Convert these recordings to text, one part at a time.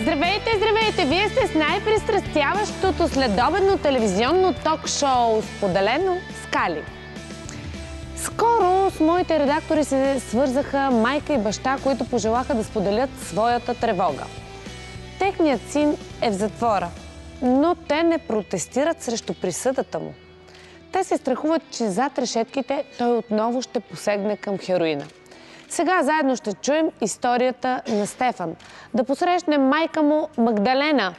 Здравейте, здравейте! Вие сте с най-пристрастяващото следобедно телевизионно ток-шоу, споделено с Кали. Скоро с моите редактори се свързаха майка и баща, които пожелаха да споделят своята тревога. Техният син е в затвора, но те не протестират срещу присъдата му. Те се страхуват, че зад решетките той отново ще посегне към хероина. Сега заедно ще чуем историята на Стефан. Да посрещнем майка му Магдалена.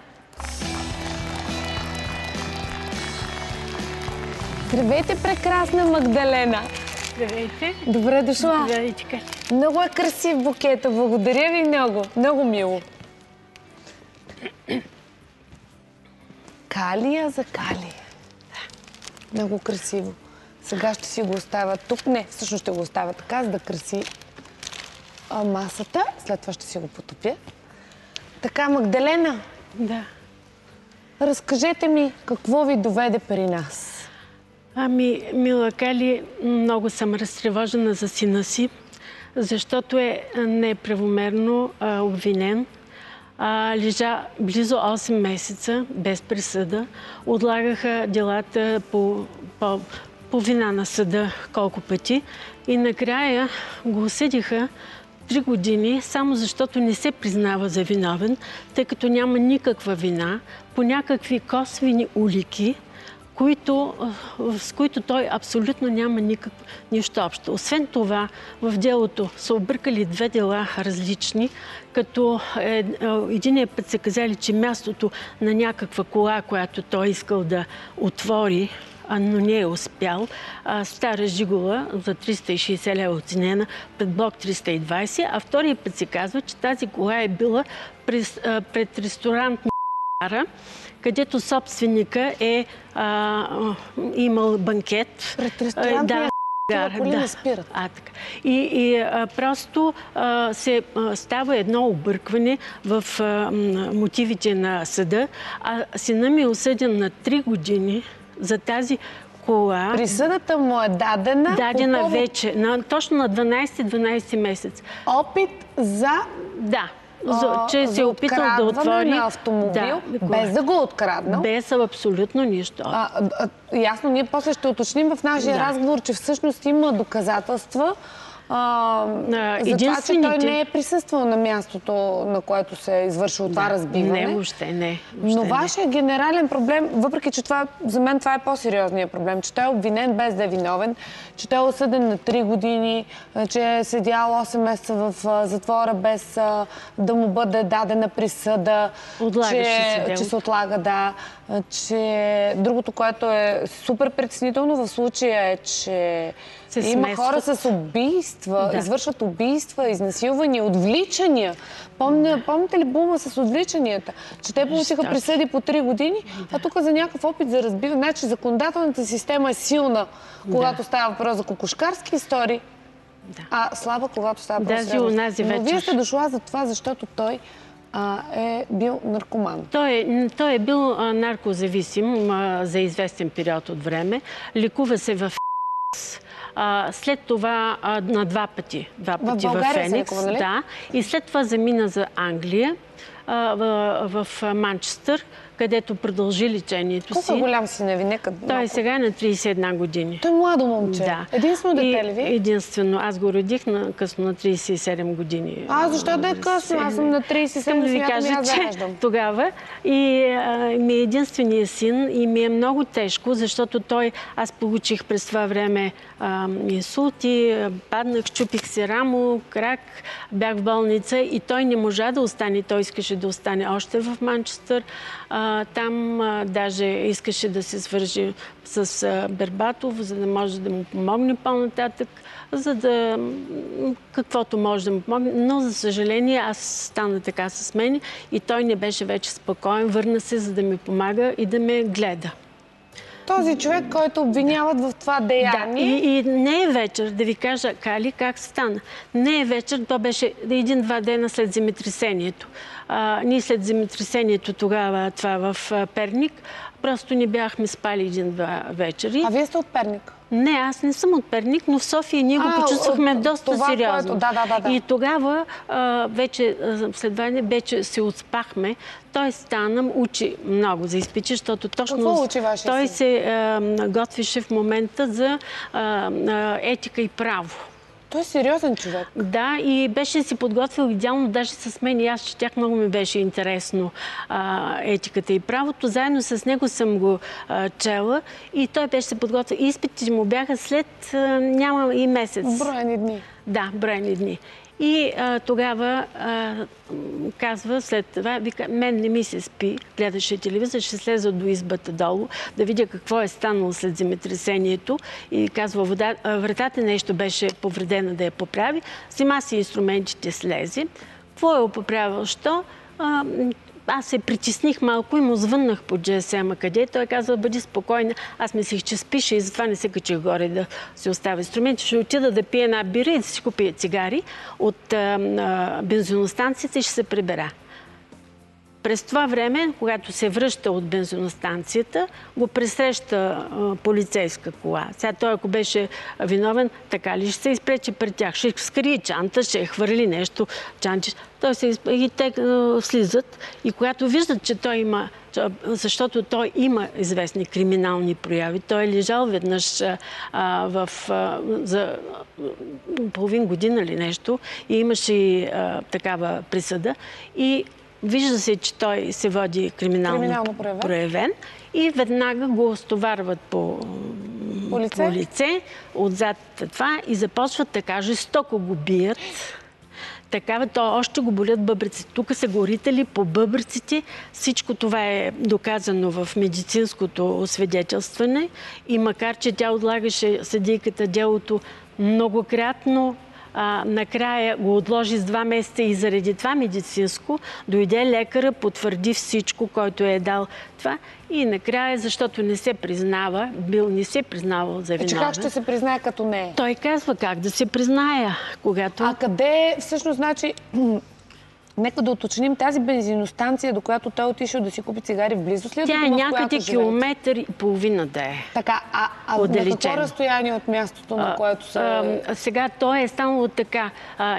Здравейте, прекрасна Магдалена! Здравейте! Добре дошла! Здравейте! Много е красив букета. Благодаря ви много. Много мило. Калия за Калия. Много красиво. Сега ще си го оставя тук. Не, всъщност ще го оставя така, за да краси масата. След това ще си го потопя. Така, Магдалена. Да. Разкажете ми какво ви доведе при нас. Ами, мила Кали, много съм разтревожена за сина си, защото е неправомерно обвинен. Лежа близо 8 месеца без присъда. Отлагаха делата по вина на съда колко пъти. И накрая го осъдиха 3 години, само защото не се признава за виновен, тъй като няма никаква вина, по някакви косвени улики, с които той абсолютно няма нищо общо. Освен това, в делото са объркали 2 дела различни, като единия път са казали, че мястото на някаква кола, която той искал да отвори, но не е успял, стара жигула за 360 лева оценена пред блок 320, а втория път се казва, че тази кола е била пред ресторант където собственика е имал банкет. Пред ресторант коли не спират. Така. И просто става едно объркване в мотивите на съда. Сина ми е осъден на 3 години за тази кола. Присъдата му е дадена? Дадена вече, точно на 12 месец. Опит за... Да. Че се е опитал да отвори на автомобил, без да го откраднал. Без абсолютно нищо. Ясно, ние после ще уточним в нашия разговор, че всъщност има доказателства за това, че той не е присъствал на мястото, на което се е извършило това разбиване. Не, въобще не. Но вашия генерален проблем, въпреки че за мен това е по-сериозният проблем, че той е обвинен без да е виновен, че той е осъден на 3 години, че е седял 8 месеца в затвора без да му бъде дадена присъда, че се отлага, че другото, което е супер притеснително в случая е, че има хора с убийства, извършват убийства, изнасилвания, отвличания. Помните ли бума с отвличанията? Че те получиха присъди по 3 години, а тук за някакъв опит за разбиване. Значи законодателната система е силна, когато става въпрос за кокошкарски истории, а слаба, когато става въпрос за ревност. Но вие сте дошла за това, защото той е бил наркоман. Той е бил наркозависим за известен период от време. Лекува се в след това на 2 пъти. 2 пъти в Феникс. Да. И след това замина за Англия, в Манчестър, където продължи лечението си. Колко голям си ви? Той сега е на 31 години. Той е младо момче. Да. Единствено дете ли ви? Единствено. Аз го родих късно на 37 години. Защо да е късно? Аз съм на 37, смятам и аз зараждам. Тогава. И ми е единственият син и ми е много тежко, защото аз получих през това време инсулти, паднах, щупих се рамо, крак, бях в болница и той не можа да остане. Той искаше да остане още в Манчестър. Там даже искаше да се свържи с Бербатов, за да може да му помогне по-нататък, каквото може да му помогне. Но, за съжаление, аз стана така с мен и той не беше вече спокоен. Върна се, за да ми помага и да ме гледа. Този човек, който обвиняват в това деяние... Да, и не е вечер, да ви кажа, Кали, как стана. Не е вечер, то беше 1-2 дена след земетресението. Ние след земетресението тогава, това в Перник, просто не бяхме спали един-два вечери. А вие сте от Перник? Не, аз не съм от Перник, но в София ние го почувствахме доста сериозно. Да. И тогава вече след това вече се успахме. Той стана, учи много за изпити, защото точно какво учи вашия той син? се готвише в момента за етика и право. Той е сериозен човек. Да, и беше си подготвил идеално, даже с мен и аз четях, много ми беше интересно етиката и правото. Заедно с него съм го чела и той беше се подготвил. Изпитите му бяха след няма и месец. Броени дни. Да, броени дни. И тогава казва след това, вика, мен не ми се спи, гледаше телевизия, ще слеза до избата долу, да видя какво е станало след земетресението. И казва, вратата нещо беше повредена да я поправи. Взима си инструментите, слезе. Какво е поправил? Що? Аз се притесних малко и му звъннах по GSM-а къде. Той казва, бъди спокойна. Аз мислих, че спише и затова не се качих горе да се оставя инструменти. Ще отида да пия една бира и да си купя цигари от бензиностанцията и ще се прибера. През това време, когато се връща от бензиностанцията, го пресреща полицейска кола. Сега той, ако беше виновен, така ли ще се изпречи пред тях? Ще скрие чанта, ще хвърли нещо, чанче. И те слизат. И когато виждат, че той има, защото той има известни криминални прояви, той е лежал веднъж за половин година или нещо и имаше такава присъда. И вижда се, че той се води криминално проявен и веднага го стоварват по лице, отзад това и започват така жестоко го бият. Такава, то още го болят бъбриците. Тук са го ритали по бъбриците. Всичко това е доказано в медицинското освидетелстване и макар, че тя отлагаше съдийката делото многократно, накрая го отложи с 2 месеца и заради това медицинско дойде лекара, потвърди всичко, който е дал това и накрая, защото не се признава, не се признавал за виновен. Че как ще се признае като не е? Той казва как да се призная, когато... А къде всъщност, значи... Нека да уточним тази бензиностанция, до която той отишъл да си купи цигари в близост ли е? Тя е някъде километър и половина да е. Така, на какво разстояние от мястото, на което се... Сега той е станало така.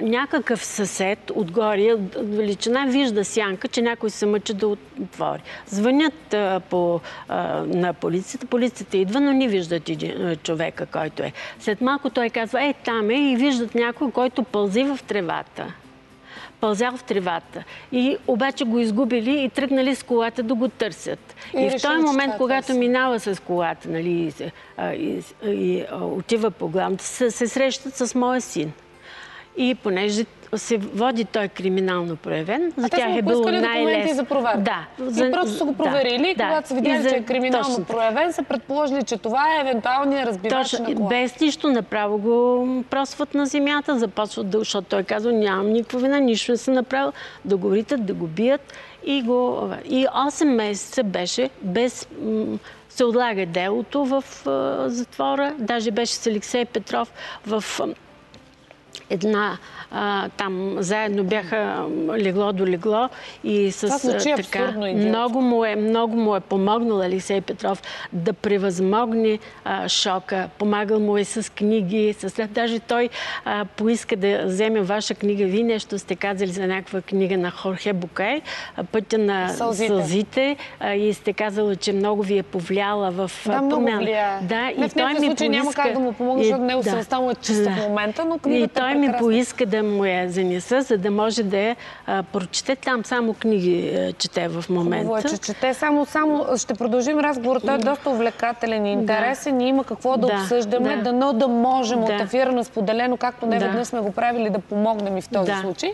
Някакъв съсед отгоре, величина, вижда сянка, че някой се мъчи да отвори. Звънят на полицията. Полицията идва, но не виждат човека, който е. След малко той казва, там е и виждат някой, който пълзи в тревата. Пълзял в тревата. И обаче го изгубили и тръгнали с колата да го търсят. И в този момент, когато минава с колата, нали, и отива по главната, се срещат с моя син. И понеже се води той криминално проявен, за тях е било най-лесно. За проверка? Да. И просто са го проверили, когато са видяли, че е криминално проявен, са предположили, че това е евентуалният разбивач на кола. Без нищо направо го просват на земята, започват да... Защото той казва, нямам никаква вина, нищо не са направил, да го ритат, да го бият и 8 месеца беше без... се отлага делото в затвора. Даже беше с Алексей Петров в една... там заедно бяха легло до легло и с така... Много му е помогнал Алексей Петров да превъзмогне шока. Помагал му е с книги. Даже той поиска да вземе ваша книга. Вие нещо сте казали за някаква книга на Хорхе Букай, Пътя на сълзите. И сте казали, че много ви е повлияла в промяна. Да, много влияе. Да, и той ми поиска... няма как да му помогна, защото него съвестта му е чиста в момента, но книгата ми поиска да му я занеса, за да може да я прочете. Там само книги чете в момента. Хубаво е, че чете. Само ще продължим разговор. Той е доста увлекателен и интересен. И има какво да обсъждаме. Дано да можем от ефира на споделено, както не веднъж сме го правили, да помогнем и в този случай.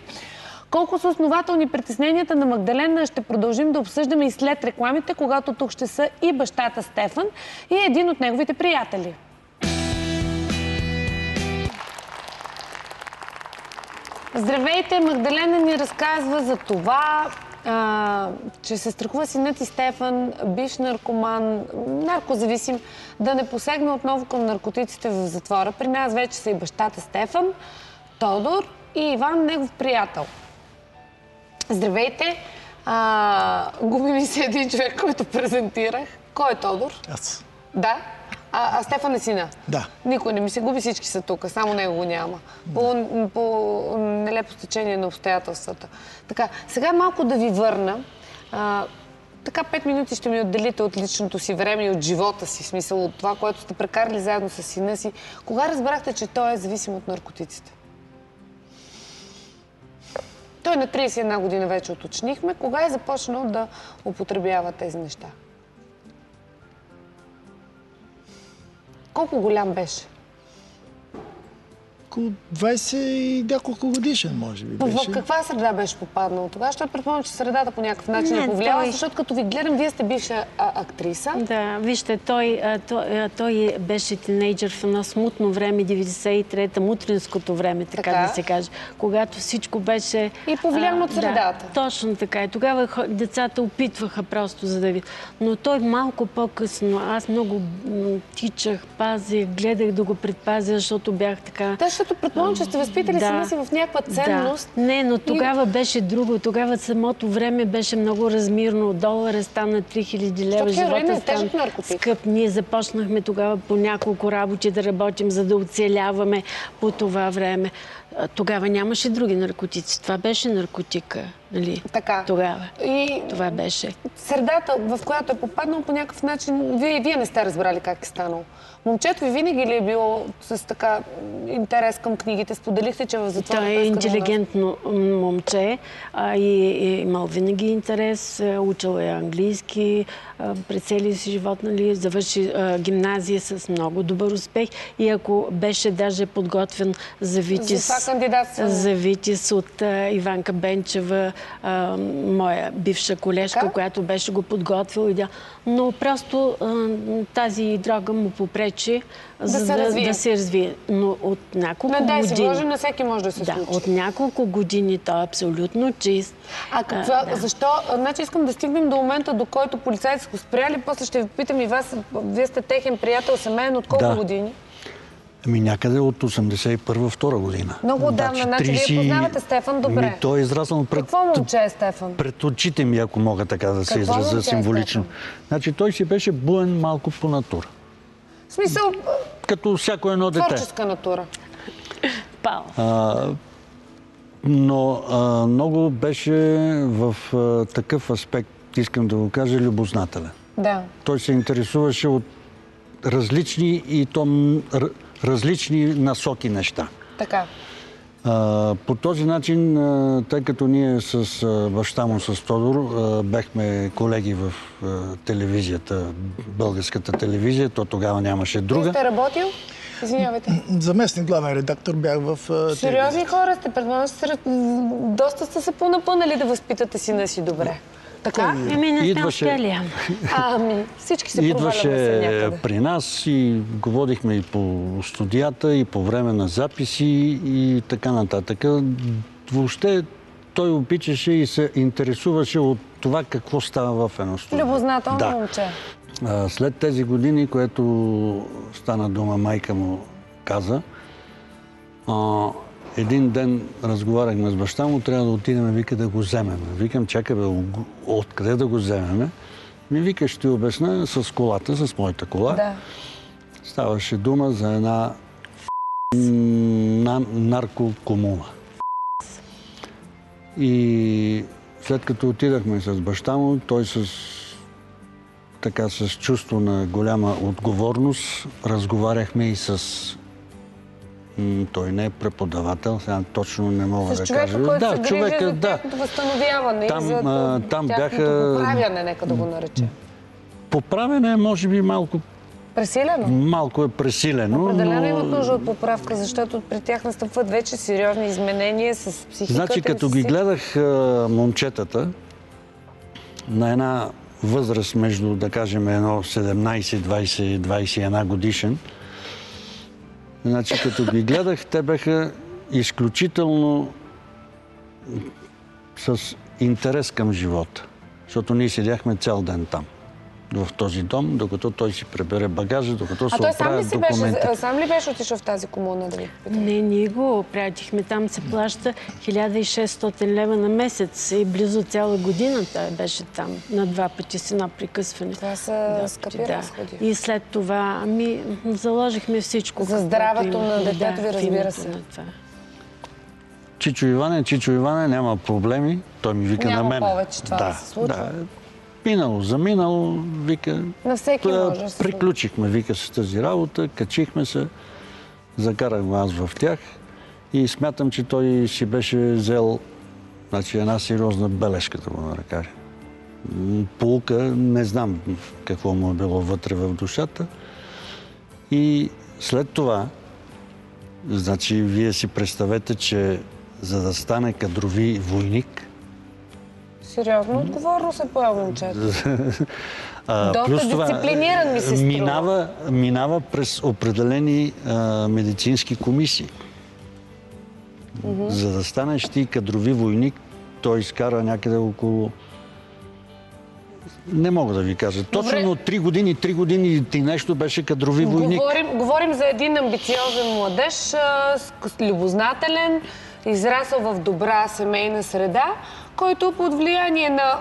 Колко са основателни притесненията на Магдалена, ще продължим да обсъждаме и след рекламите, когато тук ще са и бащата Стефан, и един от неговите приятели. Здравейте! Магдалена ни разказва за това, че се страхува синът и Стефан, бивш наркоман, наркозависим, да не посегне отново към наркотиците в затвора. При нас вече са и бащата Стефан, Тодор и Иван, негов приятел. Здравейте! Губи ми се един човек, който презентирах. Кой е Тодор? Аз. Да? А Стефан е сина? Да. Никой не ми се губи, всички са тук, само него го няма. По нелепо стечение на обстоятелствата. Така, сега малко да ви върна. Така 5 минути ще ми отделите от личното си време и от живота си, в смисъл от това, което сте прекарали заедно с сина си. Кога разбрахте, че той е зависим от наркотиците? Той на 31 година вече уточнихме. Кога е започнал да употребява тези неща? Колко голям беше? Около 20 и няколко годишен, може би, беше. В каква среда беше попаднал тогава? Ще предполагам, че средата по някакъв начин е повлияла, защото като ви гледам, вие сте бивша актриса. Да, вижте, той беше тинейджър в едно смутно време, 93-та, мутринското време, така да се каже, когато всичко беше... И повлияно от средата. Да, точно така. И тогава децата опитваха просто за да видят. Но той малко по-късно, аз много тичах, пазих, гледах да го предпазя, защото бях така... Защото предполагам, че сте възпитали сина си в някаква ценност. Да. Не, но тогава беше друго. Тогава самото време беше много размирно. Долара стана 3000 лева. Живота стана скъп. Ние започнахме тогава по няколко работи да работим, за да оцеляваме по това време. Тогава нямаше други наркотици. Това беше наркотика. Нали? Така. Тогава. И това беше. Средата, в която е попаднал по някакъв начин, вие не сте разбрали как е станало. Момчето ви винаги ли е било с така интерес към книгите? Споделихте, че в затвора... Той е интелигентно момче и е имал винаги интерес. Учил е английски през целия си живот, нали, завърши гимназия с много добър успех. И ако беше даже подготвен за Витис от Иванка Бенчева, моя бивша колежка, която беше го подготвила. Но просто тази дрога му попречи да се развие. Но от няколко години... Не дай си Боже, на всеки може да се случи. От няколко години той е абсолютно чист. Защо? Значи искам да стигнем до момента, до който полицайите са го спряли. После ще ви попитам и вас. Вие сте техен приятел, семейен от колко години? Ами някъде от 81-2 година. Много отдавна. Значи вие познавате Стефан добре. Той е израснал Какво момче е Стефан? пред очите ми, ако мога така да се изразя символично. Значи той си беше буен малко по натура. В смисъл... Като всяко едно дете. Творческа натура. Но много беше в такъв аспект, искам да го кажа, любознателен. Да. Той се интересуваше от различни и различни насоки неща. Така. По този начин, тъй като ние с баща му, с Тодор, бехме колеги в телевизията, българската телевизия, то тогава нямаше друга. Вие сте работил? Извинявайте. Заместник главен редактор бях в телевизията. Сериозни хора сте, предполагам, доста сте се понапънали да възпитате сина си добре. Така? Не сте успели. Всички се провалят се някъде. Идваше при нас и го водихме и по студията, и по време на записи и така нататък. Въобще той обичаше и се интересуваше от това какво става в едно студио. Любознателно момче. След тези години, което стана дума, майка му каза, един ден разговаряхме с баща му, трябва да отидем, вика, да го вземем. Викам, чакай бе, откъде да го вземем? Ми вика, ще ти обясня с колата, с моята кола. Да. Ставаше дума за една наркокомуна. И след като отидахме с баща му, той с чувство на голяма отговорност разговаряхме и с... Той не е преподавател, сега точно не мога да кажа. С човека, който се грижи за тяхното възстановяване и за тяхното поправяне, нека да го наречем. Поправяне е, може би, малко... Пресилено? Малко е пресилено, определено имат нужда от поправка, защото при тях настъпват вече сериозни изменения с психиката. Значи, като ги гледах момчетата на една възраст между, да кажем, едно 17, 20, 21 годишен, значи, като ги гледах, те бяха изключително с интерес към живота, защото ние седяхме цял ден там. в този дом, докато той си пребере багажа, докато се той сам ли оправят си документите. беше, сам ли беше отишъл в тази комуна да ви попитам? Не, ние го пратихме. Там се плаща 1600 лева на месец и близо цяла година той беше там. На 2 пъти с едно прекъсване. Това са скъпи разходи. И след това, заложихме всичко. За здравето на детето ви, разбира се. Чичо Иване, няма проблеми. Той ми вика на мен. Няма повече това да се случва. Да. Минало, заминало, вика. На всеки може. Приключихме, вика, с тази работа, качихме се, закарах го аз в тях и смятам, че той си беше взел една сериозна бележка, да го нарекаря. Полука, не знам какво му е било вътре в душата. И след това, вие си представете, че за да стане кадрови войник, сериозно отговорно се поява момчето. Доста дисциплиниран ми се струва. Минава през определени медицински комисии. За да станеш ти кадрови войник, той изкара някъде около... Не мога да ви кажа. Точно 3 години ти нещо беше кадрови войник. Говорим за един амбициозен младеж, любознателен, израсъл в добра семейна среда, който под влияние на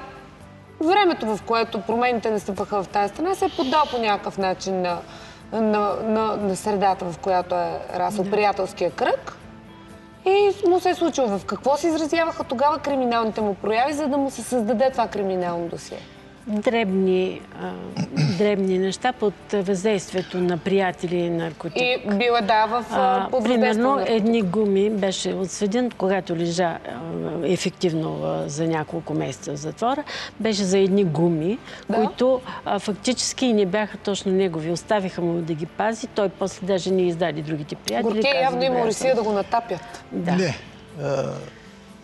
времето, в което промените настъпваха в тази страна, се е поддал по някакъв начин на средата, в която е расъл, приятелския кръг. И му се е случило. В какво се изразяваха тогава криминалните му прояви, за да му се създаде това криминално досие? Дребни неща под въздействието на приятели и наркотик. И бил под примерно, едни гуми беше отсъден, когато лежа ефективно за няколко месеца в затвора, беше за едни гуми, които фактически не бяха точно негови. Оставиха му да ги пази, той после даже не издаде другите приятели. Горке явно има Русия да го натапят. Да. Не.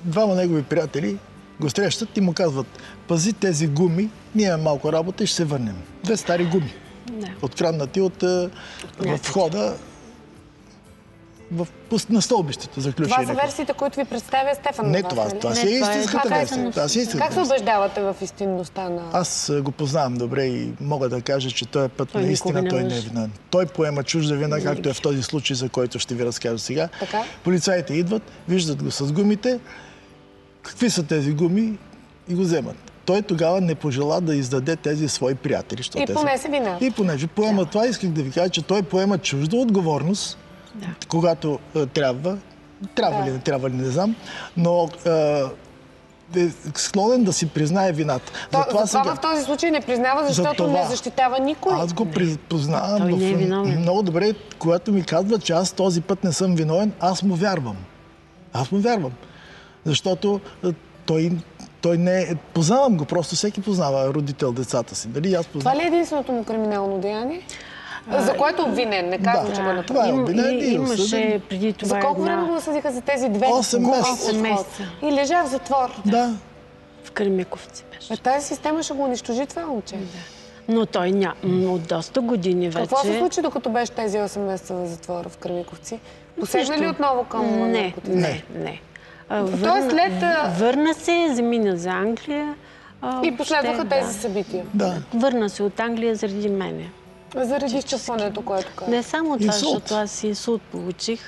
Двама негови приятели го срещат и му казват: пази тези гуми, ние имаме малко работа и ще се върнем. 2 стари гуми. Откраднати от входа на стълбището за ключи. Това са версиите, които ви представя Стефан. Не, това си е истинската версия. Как се убеждавате в истинността на... Аз го познавам добре и мога да кажа, че този път наистина той не е винен. Той поема чужда вина, както е в този случай, за който ще ви разкажа сега. Полицаите идват, виждат го с гумите. Какви са тези гуми? И го вземат. Той тогава не пожела да издаде тези свои приятели. И понесе вина. И понеже поема това, исках да ви кажа, че той поема чужда отговорност, когато трябва. Трябва ли, не трябва ли, не знам. Но е склонен да си признае вината. Това в този случай не признава, защото не защитава никой. Аз го познавам много добре, когато ми казва, че аз този път не съм виновен, аз му вярвам. Защото той не е... Познавам го, просто всеки познава родител децата си. Дали аз познавам? Това ли е единственото му криминално деяние? За което е обвинен, не казвам, че го е това е обвинен и имаше преди това... За колко време го съдиха за тези 8 месеца. И лежа в затвор. Да. В Кремиковци беше. Тази система ще го унищожи това момче. Но той от доста години вече... Какво се случи, докато беше тези 8 месеца в затвора в Кремиковци? Посегна ли отново към наркотици? Не. Върна се, замина за Англия. И последваха тези събития. Върна се от Англия заради мене. Заради изчакването, което каза. Не само това, защото аз инсулт получих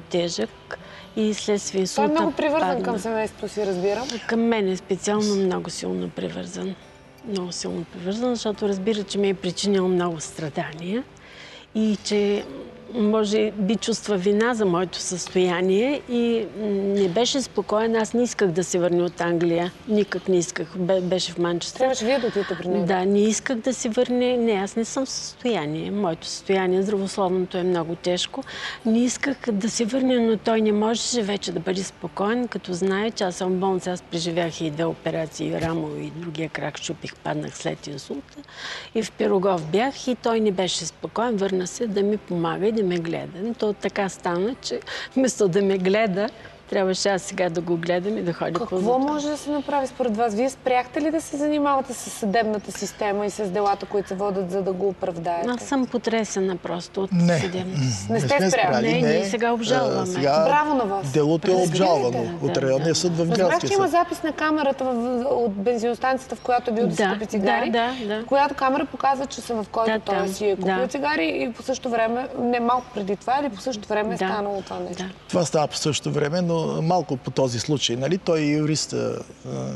тежък и следствие инсулта. Той е много привързан към семейството си, разбирам. Към мен е специално много силно привързан. Много силно привързан, защото разбира, че ми е причинил много страдания и че може би чувства вина за моето състояние и не беше спокоен. Аз не исках да се върне от Англия. Никак не исках. Беше в Манчестър. Трябваше вие да отидете при него. Да, не исках да се върне. Не, аз не съм в състояние. Моето състояние, здравословното е много тежко. Не исках да се върне, но той не можеше вече да бъде спокоен, като знае, че аз съм в болница. Аз преживях и 2 операции, рамо и другия крак щупих, паднах след инсулта. И в Пирогов бях и той не беше спокоен. Върна се да ми помага и да ме гледа. То така стана, че вместо да ме гледа, Трябваше аз сега да го гледам и да ходя по Какво може да се направи според вас? Вие спряхте ли да се занимавате с съдебната система и с делата, които се водят, за да го оправдаете? Аз съм потресена просто от съдебната система. Не сте спряли? Не, ние сега обжалваме. Браво на вас. Делото е обжалвано от районния съд в Разбрах, градския че има съд. запис на камерата от бензиностанцията, в която е бил да си купи цигари. Да. Която камера показва часа, в който той си е купил цигари и по същото време, не малко преди това, или по същото време е станало това нещо. Това става по същото време, но малко по този случай. Нали? Той е юрист,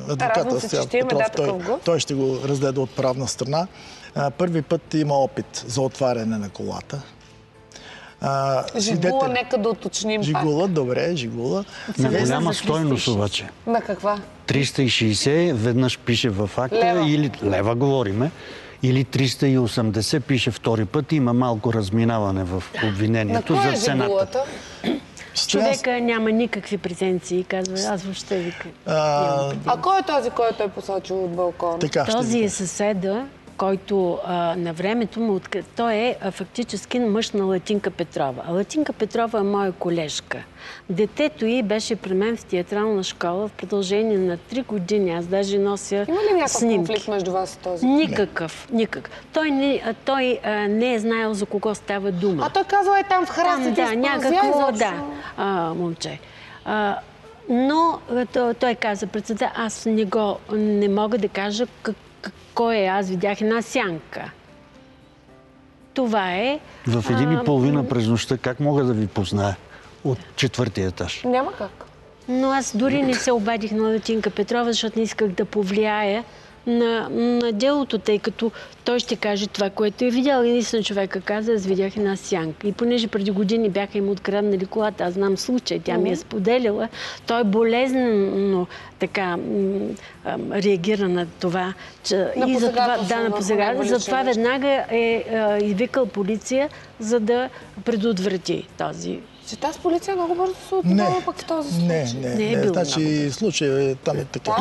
адвоката, той ще го разгледа от правна страна. Първи път има опит за отваряне на колата. Жигула, нека да уточним пак. Жигула, добре, жигула. На голяма стойност обаче. На каква? 360, веднъж пише в акта, или лева говориме, или 380 пише втори път. Има малко разминаване в обвинението за цената. Жигулата? Човека няма никакви претенции, казва. Аз въобще вика. А кой е този, който е посочил от балкона? Този е съседа, който на времето му... Той е фактически мъж на Латинка Петрова. А Латинка Петрова е моя колежка. Детето й беше при мен в театрална школа в продължение на 3 години. Аз даже нося снимки. Има ли някакъв конфликт между вас и този? Никакъв. Той не е знаел за кого става дума. А той казва там в храстите. Да, някакво, момче. Но той каза председател, аз не мога да кажа кой е. Аз видях една сянка. Това е... В 1:30 през нощта как мога да ви позная от 4-ти етаж? Няма как. Но аз дори не се обадих на Латинка Петрова, защото не исках да повлияя на делото, тъй като той ще каже това, което е видял. И наистина човека каза, аз видях една сянка. И понеже преди години бяха им откраднали колата, аз знам случай, тя ми е споделила, той болезнено така реагира на това. И за това, на посегателство. Затова веднага е извикал полиция, за да предотврати този. Че тази полиция много бързо се отдава пък в този случай. Не. Значи случай там е така.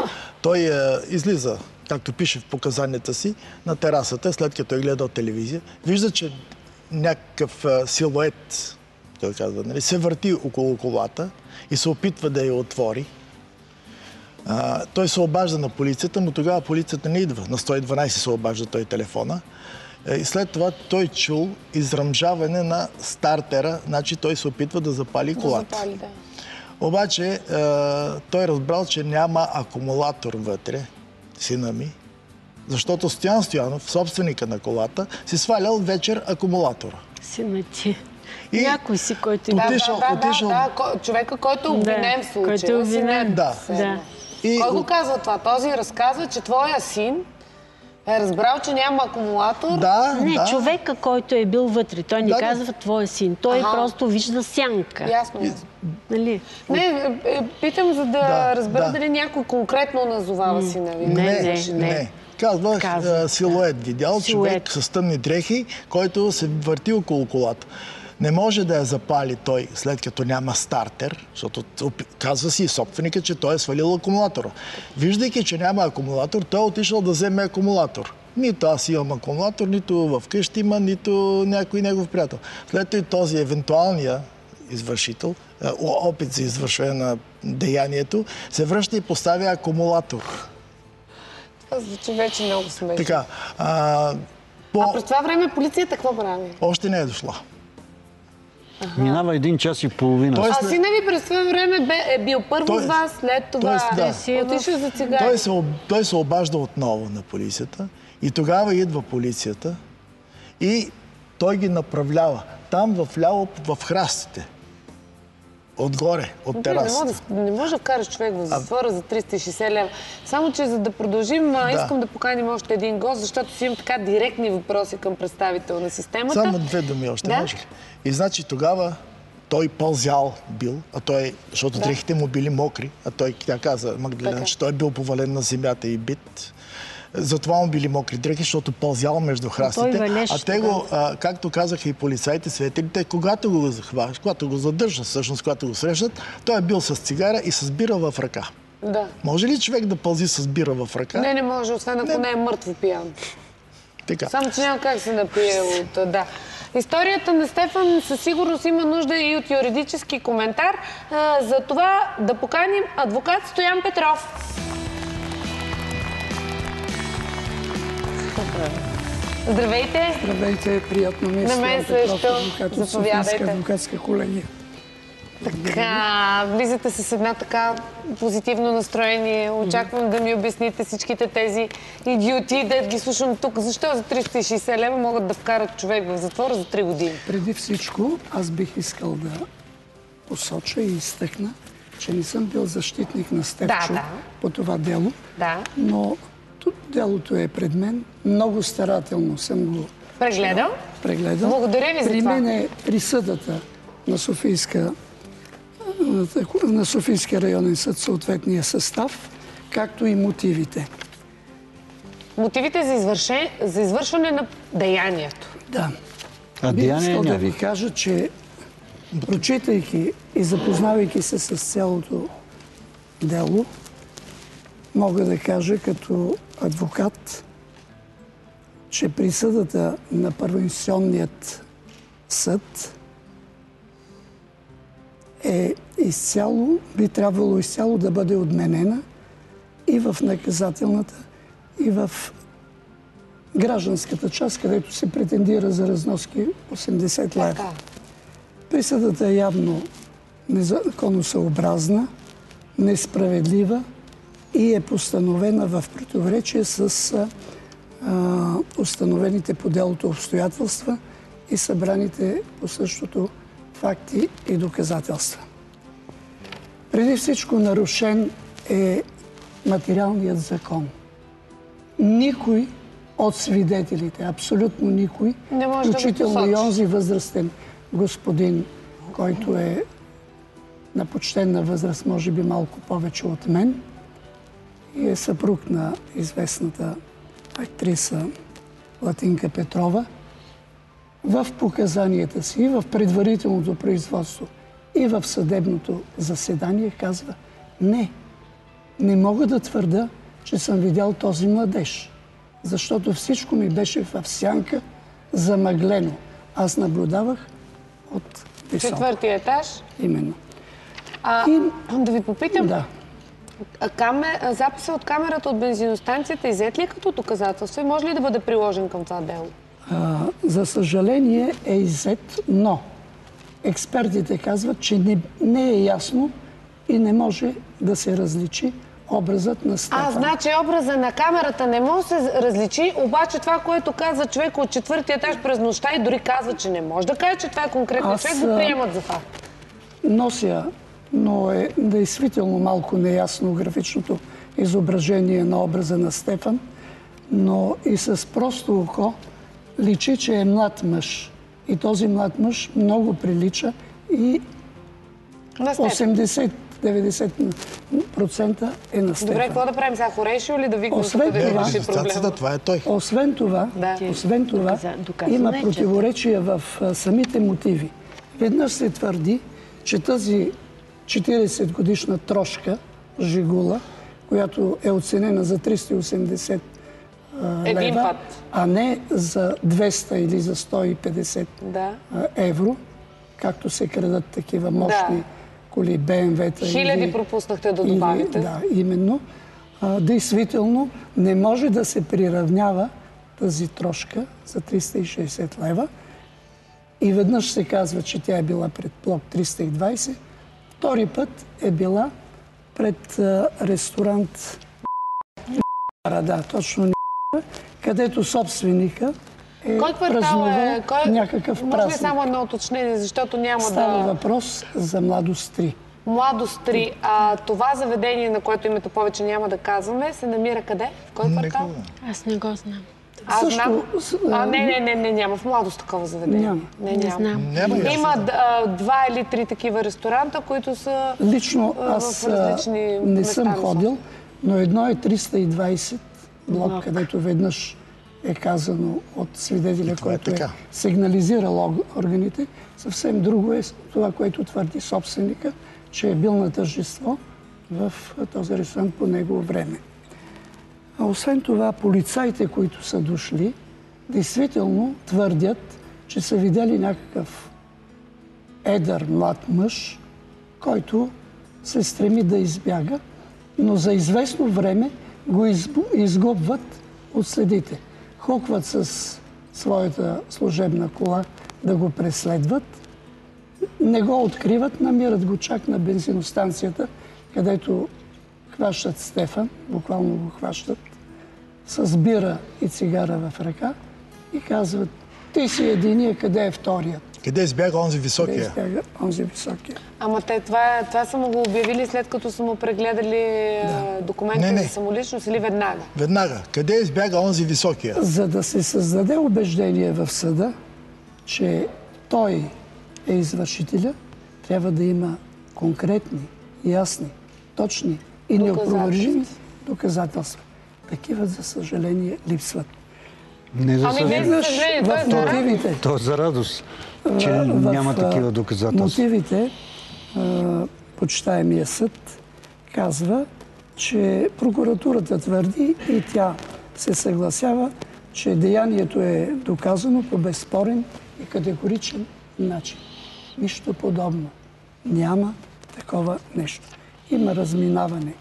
Той излиза, както пише в показанията си, на терасата, след като е гледал телевизия. Вижда, че някакъв силует, той казва, нали, се върти около колата и се опитва да я отвори. Той се обажда на полицията, но тогава полицията не идва. На 112 се обажда той телефона. И след това той чул изръмжаване на стартера, значи той се опитва да запали колата. Обаче той разбрал, че няма акумулатор вътре, сина ми, защото Стоян Стоянов, собственика на колата, си свалял вечер акумулатора. Сина ти. Някой си, който е отишъл... човека, който е обвинен в случая. Който е обвинен. Кой го казва това? Този разказва, че твоя син е разбрал, че няма акумулатор? Човека, който е бил вътре. Той не казва твоя син. Той просто вижда сянка. Ясно. Нали? Не, питам, за да разбера дали някой конкретно назовава сина ви. Не. Казва силует. Видял човек с тъмни дрехи, който се върти около колата. Не може да я запали той, след като няма стартер, защото казва си собственика, че той е свалил акумулатора. Виждайки, че няма акумулатор, той е отишъл да вземе акумулатор. Нито аз имам акумулатор, нито в къщи има, нито някой негов приятел. След това този евентуалния извършител, опит за извършване на деянието, се връща и поставя акумулатор. Това звучи вече много смешно. Така. През това време полицията какво прави? Още не е дошла. Минава 1 час и половина. Сина ви през това време е бил първо с вас, след това отишъл за цигари. Той се обажда отново на полицията и тогава идва полицията и той ги направлява. Там вляво в храстите. Отгоре, от терасата. Не може да караш човек в затвора за 360 лева. Само, че за да продължим, искам да поканим още един гост, защото си имам така директни въпроси към представител на системата. Само 2 думи още, може ли? И значи тогава той пълзял бил, защото дрехите му били мокри, тя каза, Магдалена, че той е бил повален на земята и бит. Затова му били мокри дрехи, защото пълзял между храстите. А те го, както казаха и полицайите, свидетелите, когато го задържат, всъщност, когато го срещат, той е бил с цигара и с бира в ръка. Може ли човек да пълзи с бира в ръка? Не може, освен ако не е мъртво пиян. Така. Само, че няма как се напие от... Историята на Стефан със сигурност има нужда и от юридически коментар. За това да поканим адвокат Стоян Петров. Здравейте! Здравейте, приятно ми е. На мен също. Заповядайте. Адвокатска колегия. Така, влизате с една така позитивно настроение. Очаквам да ми обясните всичките тези идиоти, да ги слушам тук. Защо за 360 лева могат да вкарат човек в затвора за 3 години? Преди всичко, аз бих искал да посоча и изтъкна, че не съм бил защитник на Стефчо по това дело, но делото е пред мен. Много старателно съм го прегледал. Благодаря ви за това. При мен е присъдата на Софийския районен съд, съответния състав, както и мотивите. Мотивите за извършване на деянието. Да. Бих искал да ви кажа, че прочитайки и запознавайки се с цялото дело, мога да кажа като адвокат, че присъдата на първоинституционният съд би трябвало изцяло да бъде отменена и в наказателната, и в гражданската част, където се претендира за разноски 80 лева. Присъдата е явно незаконосъобразна, несправедлива и е постановена в противоречие с установените по делото обстоятелства и събраните по същото факти и доказателства. Преди всичко нарушен е материалният закон. Никой от свидетелите, абсолютно никой, включително и онзи възрастен господин, който е на почтенна възраст, може би малко повече от мен, и е съпруг на известната актриса Латинка Петрова, в показанията си, и в предварителното производство, и в съдебното заседание казва: не мога да твърда, че съм видял този младеж, защото всичко ми беше в сянка, замъглено. Аз наблюдавах от високо. 4-ти етаж? Именно. Да ви попитам, да. Записа от камерата от бензиностанцията иззет ли е като доказателство и може ли да бъде приложен към това дело? За съжаление е иззет, но експертите казват, че не е ясно и не може да се различи образът на Стефан. Значи образа на камерата не може да се различи, обаче това, което казва човек от 4-ти етаж през нощта и дори казва, че не може да каже, че това е конкретен човек, го приемат за факт. Нося, но е действително малко неясно графичното изображение на образа на Стефан, но и с просто око личи, че е млад мъж. И този млад мъж много прилича и 80-90% е на Стефан. Добре, какво да правим сега? Хорешо ли да викнем? Това е той. Освен това има противоречия в самите мотиви. Веднъж се твърди, че тази 40-годишна трошка, Жигула, която е оценена за 380 лева, а не за 200 или за 150 евро, както се крадат такива мощни коли, БМВ-та. Хиляди пропуснахте да добавите. Да, именно. Действително не може да се приравнява тази трошка за 360 лева. И веднъж се казва, че тя е била пред блок 320. Втори път е била пред ресторант точно където собственика е празнувал някакъв празник. Може ли само едно уточнение, защото няма Става въпрос за Младост 3. Младост 3. Това заведение, на което името повече няма да казваме, се намира къде? В кой квартал? Аз не го знам. Аз знам. Не, няма в Младост такова заведение. Не знам. Има 2 или 3 такива ресторанта, които са лично аз не съм ходил, но едно е 320 блок, където веднъж е казано от свидетеля, който е сигнализирал органите. Съвсем друго е това, което твърди собственика, че е бил на тържество в този ресторант по негово време. Освен това, полицаите, които са дошли, действително твърдят, че са видели някакъв едър млад мъж, който се стреми да избяга, но за известно време го изгубват от следите. Хукват с своята служебна кола да го преследват, не го откриват, намират го чак на бензиностанцията, където хващат Стефан, буквално го хващат, с бира и цигара в ръка и казват: ти си единия, къде е вторият? Къде избяга онзи високия? Къде избяга онзи високия? Ама те това са му го обявили след като са му прегледали документите за самоличност или веднага? Веднага. Къде избяга онзи високия? За да се създаде убеждение в съда, че той е извършителя, трябва да има конкретни, ясни, точни и неопровержими доказателства. Такива, за съжаление, липсват. Не за съжаление. В мотивите. То за радост, че няма такива доказателства. Мотивите, почитаемия съд казва, че прокуратурата твърди и тя се съгласява, че деянието е доказано по безспорен и категоричен начин. Нищо подобно. Няма такова нещо. Има разминаване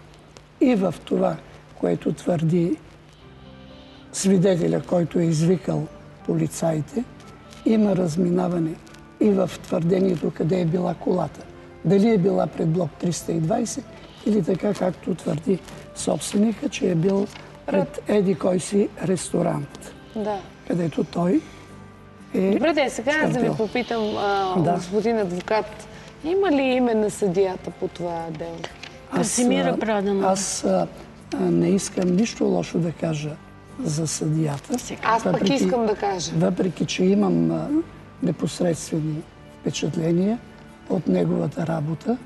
и в това, което твърди свидетеля, който е извикал полицаите. Има разминаване и в твърдението къде е била колата. Дали е била пред блок 320 или така, както твърди собственика, че е бил пред еди кой си ресторант. Да. Където той е... Добре, сега аз да ви попитам, господин адвокат, има ли име на съдията по това дело? Красимира Проданова. Аз не искам нищо лошо да кажа за съдията. Аз пък искам да кажа. Въпреки, че имам непосредствени впечатления от неговата работа.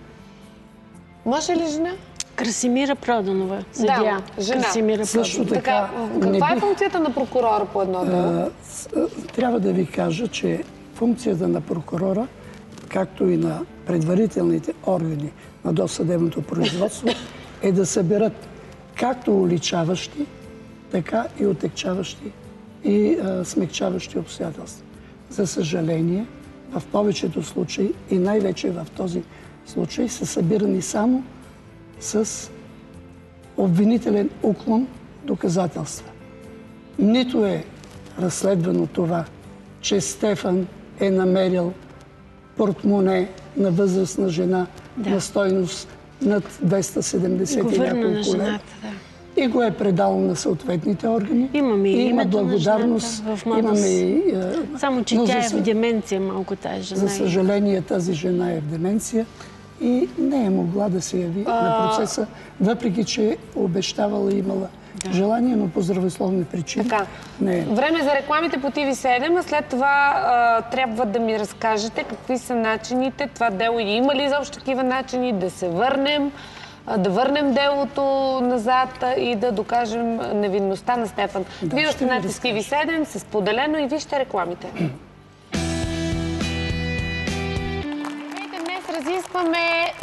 Мъж или жена? Красимира Проданова, съдия. Да, жена. Красимира Също така, каква е функцията на прокурора по едно дело? Трябва да ви кажа, че функцията на прокурора, както и на предварителните органи на досъдебното производство, е да съберат както уличаващи, така и отегчаващи и смекчаващи обстоятелства. За съжаление, в повечето случаи и най-вече в този случай са събирани само с обвинителен уклон доказателства. Нито е разследвано това, че Стефан е намерил портмоне на възрастна жена на стойност над 270 и няколко лева. И го е предал на съответните органи. Имаме и има името благодарност. на жената в младост. Само, че тя е в деменция малко тази жена. За съжаление, тази жена е в деменция и не е могла да се яви на процеса, въпреки че обещавала и имала желание, но по здравословни причини. Не е. Време за рекламите по TV7, а след това трябва да ми разкажете какви са начините, това дело и има ли изобщо такива начини да се върнем, да върнем делото назад и да докажем невинността на Стефан. Вие останете с TV7, с поделено и вижте рекламите. Днес разискваме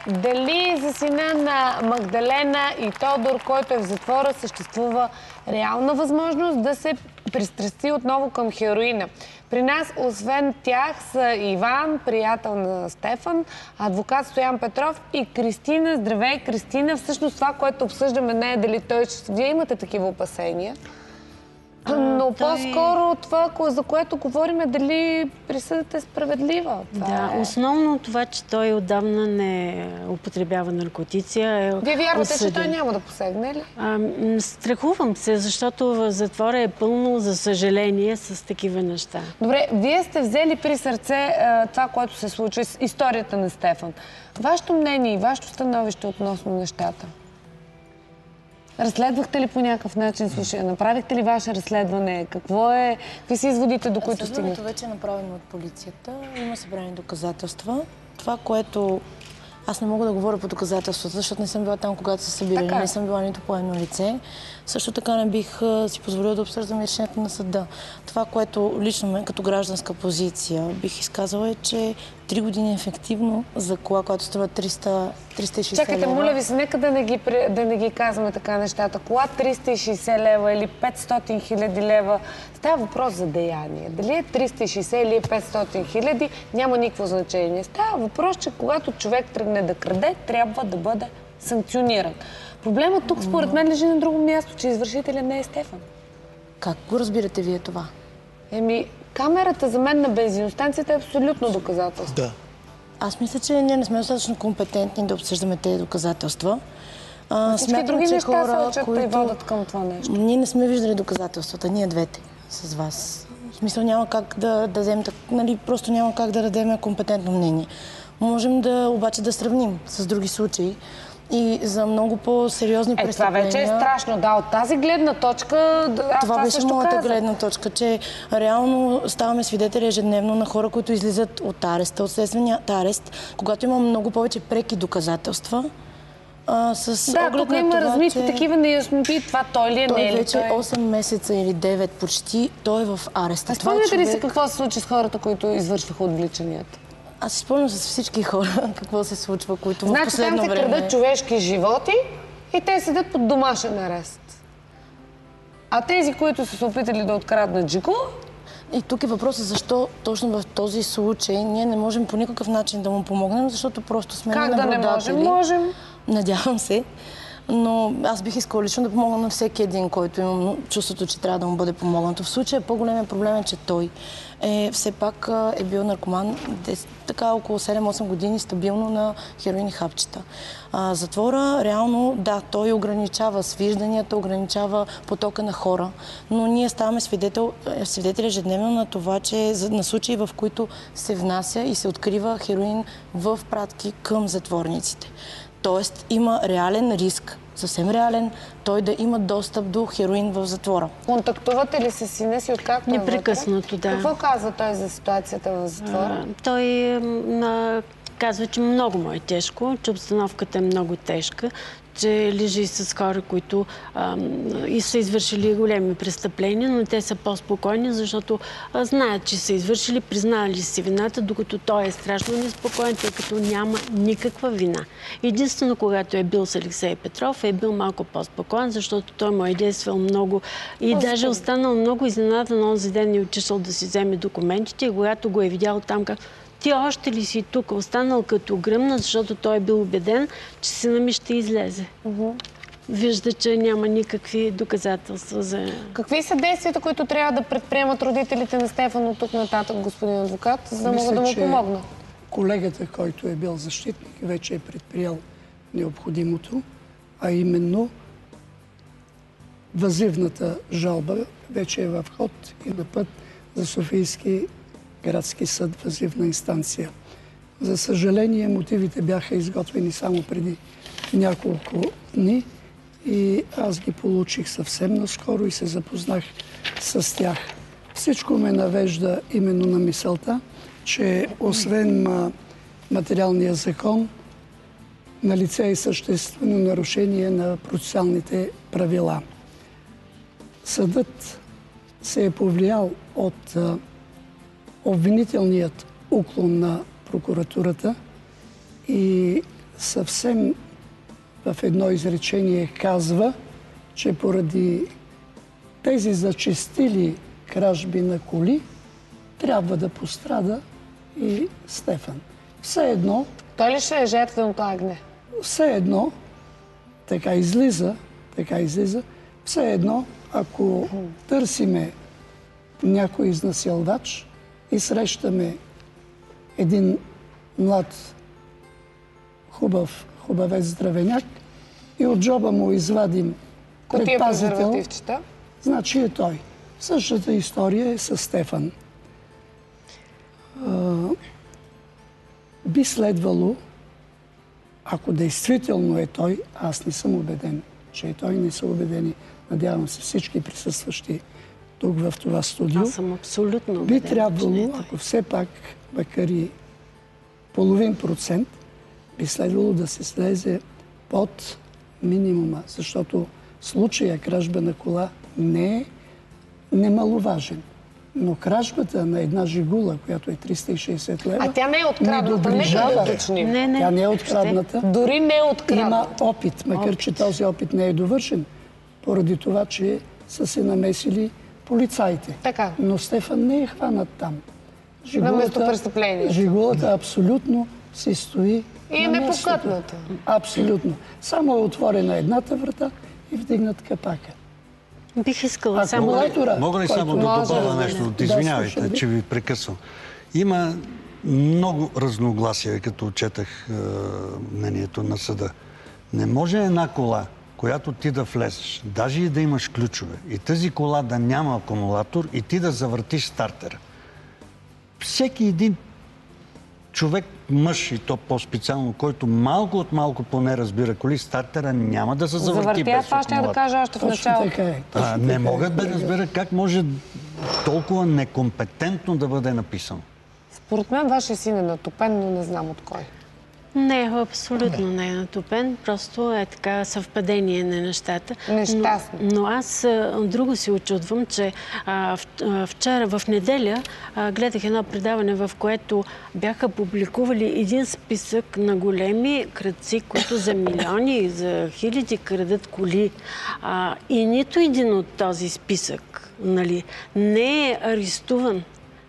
дали за сина на Магдалена и Тодор, който е в затвора, съществува реална възможност да се пристрасти отново към хероина. При нас, освен тях, са Иван, приятел на Стефан, адвокат Стоян Петров и Кристина. Здравей, Кристина. Всъщност това, което обсъждаме, не е дали той ще... Вие имате такива опасения. Но по-скоро това, за което говорим, е дали присъдата е справедлива. Да, основно това, че той отдавна не употребява наркотици. Вие вярвате, че той няма да посегне ли? Страхувам се, защото в затвора е пълно, за съжаление, с такива неща. Добре, вие сте взели при сърце това, което се случва, историята на Стефан. Вашето мнение и вашето становище относно нещата? Разследвахте ли по някакъв начин случая? Направихте ли ваше разследване? Какви са изводите, до които стигнахте? Разследването вече е направено от полицията. Има събрани доказателства. Това, което... Аз не мога да говоря по доказателствата, защото не съм била там, когато са събирани. Не съм била нито по едно лице. Също така не бих си позволила да обсъждам решението на съда. Това, което лично мен като гражданска позиция бих изказала, е, че 3 години ефективно за кола, която струва 360 Чакайте, лева. моля ви се, нека да не ги казваме така нещата. Кола 360 лева или 500 хиляди лева, става въпрос за деяние. Дали е 360 или е 500 хиляди, няма никакво значение. Става въпрос, че когато човек тръгне да краде, трябва да бъде санкциониран. Проблемът тук, според мен, лежи на друго място, че извършителя не е Стефан. Как го разбирате вие това? Камерата за мен на бензиностанцията е абсолютно доказателство. Да. Аз мисля, че ние не сме достатъчно компетентни да обсъждаме тези доказателства. Всички други неща се учат и водят към това нещо. Ние не сме виждали доказателствата, ние двете с вас. В смисъл няма как да дадем, просто няма как да дадем компетентно мнение. Можем обаче да сравним с други случаи и за много по-сериозни престъпления. Това вече е страшно. Да, от тази гледна точка, това беше моята гледна точка, че реално ставаме свидетели ежедневно на хора, които излизат от ареста, от следствения арест, когато има много повече преки доказателства. Тук има размити такива неясноти. Това той ли е, не е ли? Той вече 8 месеца или 9 почти, той е в ареста. Спомняте ли си какво се случи с хората, които извършваха отвличанията? Аз си спомням с всички хора какво се случва, които в последно време... Значи там се крадат човешки животи и те седят под домашен арест. А тези, които са се опитали да откраднат джико... И тук е въпросът защо точно в този случай ние не можем по никакъв начин да му помогнем, защото просто сме наблюдатели. Как да не можем? Можем. Надявам се. Но аз бих искала лично да помогна на всеки един, който имам чувството, че трябва да му бъде помогнато. В случая по-големият проблем е, че той все пак е бил наркоман така около 7-8 години стабилно на хероин и хапчета. Затвора, реално, да, той ограничава свижданията, ограничава потока на хора, но ние ставаме свидетели ежедневно на това, че на случаи, в които се внася и се открива хероин в пратки към затворниците. Тоест има реален риск, съвсем реален, той да има достъп до хероин в затвора. Контактувате ли с сина си откакто е вътре? Непрекъснато, да. Какво казва той за ситуацията в затвора? Той казва, че много му е тежко, че обстановката е много тежка, че лежи с хора, които и са извършили големи престъпления, но те са по-спокойни, защото знаят, че са извършили, признали си вината, докато той е страшно неспокоен, тъй като няма никаква вина. Единствено, когато е бил с Алексей Петров, е бил малко по-спокоен, защото той му е действал много и даже останал много изненадан онзи ден и отишъл да си вземе документите и когато го е видял там, как ти още ли си тук, останал като гръмнат, защото той е бил убеден, че сина ми ще излезе. Вижда, че няма никакви доказателства за... Какви са действията, които трябва да предприемат родителите на Стефан от тук нататък, господин адвокат, за да могат да му помогнат? Колегата, който е бил защитник, вече е предприел необходимото, а именно въззивната жалба вече е в ход и на път за Софийски градски съд, въззивна инстанция. За съжаление, мотивите бяха изготвени само преди няколко дни и аз ги получих съвсем наскоро и се запознах с тях. Всичко ме навежда именно на мисълта, че освен материалния закон, налице е съществено нарушение на процесуалните правила. Съдът се е повлиял от обвинителният уклон на прокуратурата и съвсем в едно изречение казва, че поради тези зачестили кражби на коли трябва да пострада и Стефан. Все едно... Той ли ще е жертвеното агне? Все едно, така излиза, все едно, ако търсиме някой изнасилвач и срещаме един млад, хубавец здравеняк и от джоба му извадим предпазител, значи е той. Същата история е с Стефан. Би следвало, ако действително е той, аз не съм убеден, че е той, не са убедени, надявам се всички присъстващи тук в това студио. Аз съм абсолютно убеден, би трябвало, ако все пак, макар и половин процент, би следвало да се слезе под минимума, защото случая кражба на кола не е немаловажен. Но кражбата на една жигула, която е 360 лева... А тя не е открадната, нека да уточним. Тя не е открадната. Дори не е открадната. Има опит, макар че този опит не е довършен, поради това, че са се намесили полицаите. Така. Но Стефан не е хванат там. На местопрестъплението. Жигулата абсолютно се стои и е непокътната. Абсолютно. Само е отворена едната врата и вдигнат капака. Бих искала само... Мога ли само да добавя нещо? Извинявайте, че ви прекъсвам. Има много разногласия, като четах мнението на съда. Не може една кола, която ти да влезеш, даже и да имаш ключове, и тази кола да няма акумулатор, и ти да завъртиш стартера. Всеки един човек, мъж и то по-специално, който малко от малко поне разбира коли, стартера няма да се завърти без акумулатор. Това ще я да кажа още в началото. Не могат да разбера как може толкова некомпетентно да бъде написано. Според мен вашия син е натопен, но не знам от кой. Не, абсолютно не е натопен. Просто е така съвпадение на нещата. Нещастно. Но аз друго се очудвам, че вчера в неделя гледах едно предаване, в което бяха публикували един списък на големи крадци, които за милиони и за хиляди крадат коли. И нито един от този списък, нали, не е арестуван.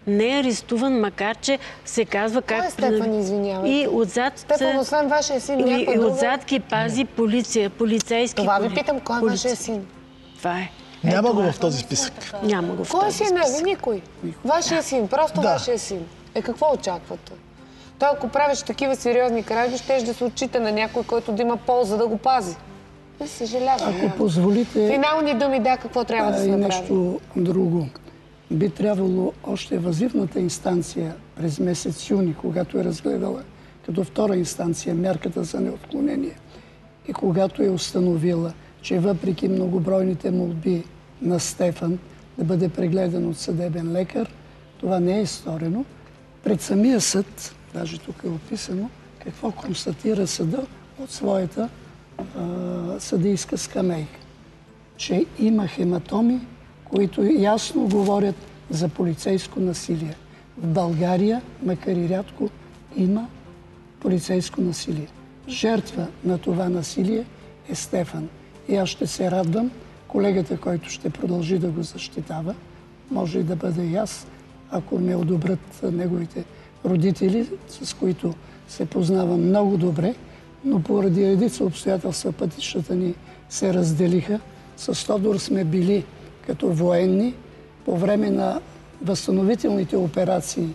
Не е арестуван, макар че се казва как... Кой е Стефан, извинявайте? И отзад... Стефан, освен вашия син, някой и друга? отзад ги пази полиция, полицейски... Това ви питам, кой е вашия син? Това е. Няма го в този списък. Няма го в Кой този син е? списък. Никой. Вашия син, просто вашия син. Какво очаквате? Той, ако правиш такива сериозни кражби, ще да се отчита на някой, който да има полза да го пази. Не съжалявам. Ако позволите... Финални думи, какво трябва да се направи? И нещо друго. Би трябвало още въззивната инстанция през месец юни, когато е разгледала като втора инстанция мярката за неотклонение и когато е установила, че въпреки многобройните молби на Стефан да бъде прегледан от съдебен лекар, това не е сторено. Пред самия съд, даже тук е описано, какво констатира съда от своята съдийска скамейка. Че има хематоми, които ясно говорят за полицейско насилие. В България, макар и рядко, има полицейско насилие. Жертва на това насилие е Стефан. И аз ще се радвам, колегата, който ще продължи да го защитава, може и да бъде и аз, ако ме одобрят неговите родители, с които се познавам много добре, но поради редица обстоятелства пътищата ни се разделиха. С Тодор сме били като военни по време на възстановителните операции.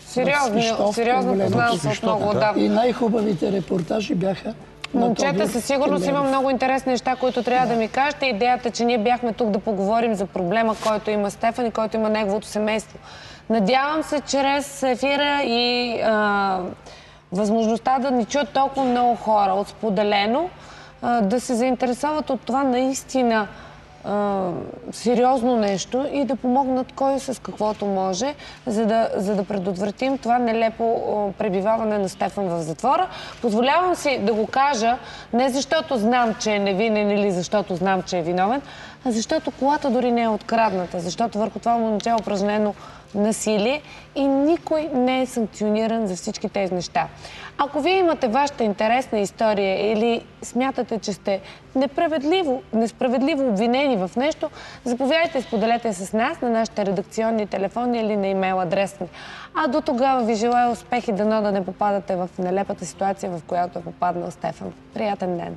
Сериозно познавам се от много отдавна. И най-хубавите репортажи бяха Момчета, със сигурност има много интересни неща, които трябва да ми кажете. Идеята, че ние бяхме тук да поговорим за проблема, който има Стефан и който има неговото семейство. Надявам се, чрез ефира и възможността да ни чуят толкова много хора от споделено, да се заинтересуват от това наистина сериозно нещо и да помогнат кой с каквото може, за да предотвратим това нелепо пребиваване на Стефан в затвора. Позволявам си да го кажа не защото знам, че е невинен или защото знам, че е виновен, а защото колата дори не е открадната, защото върху това момче е упражнено насилие и никой не е санкциониран за всички тези неща. Ако вие имате вашата интересна история или смятате, че сте несправедливо обвинени в нещо, заповядайте и споделете с нас на нашите редакционни телефони или на имейл адрес. А до тогава ви желая успех и дано да не попадате в нелепата ситуация, в която е попаднал Стефан. Приятен ден!